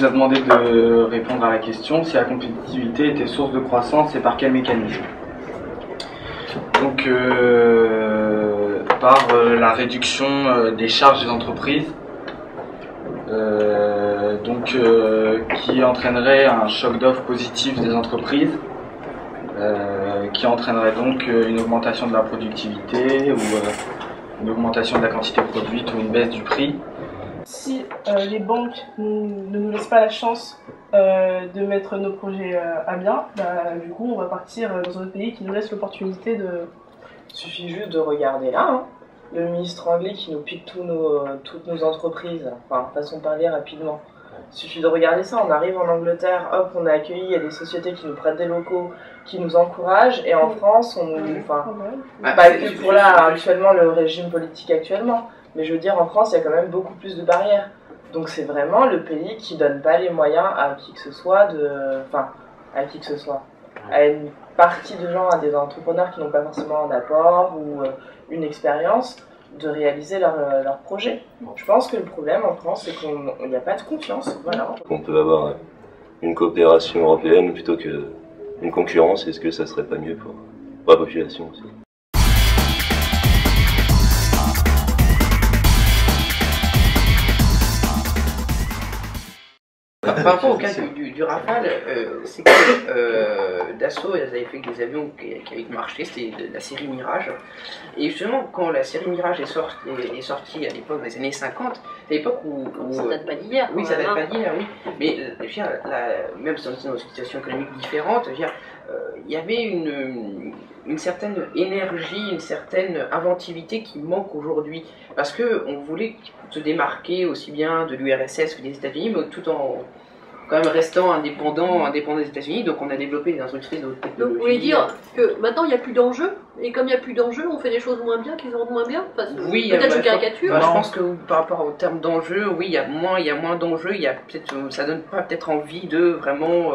nous a demandé de répondre à la question si la compétitivité était source de croissance et par quel mécanisme. Donc par la réduction des charges des entreprises, qui entraînerait un choc d'offres positif des entreprises, qui entraînerait donc une augmentation de la productivité ou une augmentation de la quantité produite ou une baisse du prix. Si les banques ne nous laissent pas la chance de mettre nos projets à bien, du coup on va partir dans un autre pays qui nous laisse l'opportunité de... Il suffit juste de regarder là, hein. Le ministre anglais qui nous pique toutes nos entreprises, enfin façon de parler rapidement. Il suffit de regarder ça, on arrive en Angleterre, hop, on est accueilli, il y a des sociétés qui nous prêtent des locaux, qui nous encouragent, et en France, on nous... Enfin, pas que pour là, actuellement, le régime politique actuellement, mais je veux dire, en France, il y a quand même beaucoup plus de barrières. Donc c'est vraiment le pays qui donne pas les moyens à qui que ce soit à une partie de gens, à des entrepreneurs qui n'ont pas forcément un apport ou une expérience, de réaliser leur projet. Je pense que le problème en France, c'est qu'il n'y a pas de confiance. Voilà. On peut avoir une coopération européenne plutôt qu'une concurrence. Est-ce que ça serait pas mieux pour la population aussi? Par rapport au cas du Rafale, c'est que Dassault, elles avaient fait des avions qui avaient marché, c'était la série Mirage. Et justement, quand la série Mirage est sortie à l'époque des années 50, c'est l'époque où... Ça date pas d'hier. Oui, ça date pas d'hier, oui. Mais même si on était dans une situation économique différente, il y avait une certaine énergie, une certaine inventivité qui manque aujourd'hui. Parce qu'on voulait se démarquer aussi bien de l'URSS que des États-Unis, mais tout en quand même restant indépendant des États-Unis. Donc on a développé des industries de haute technologie. Donc vous voulez dire que maintenant il n'y a plus d'enjeux, et comme il n'y a plus d'enjeux, on fait des choses moins bien qui seront moins bien? Oui, peut-être je caricature. Je pense que par rapport au terme d'enjeux, oui, il y a moins d'enjeux, ça donne pas peut-être envie de vraiment...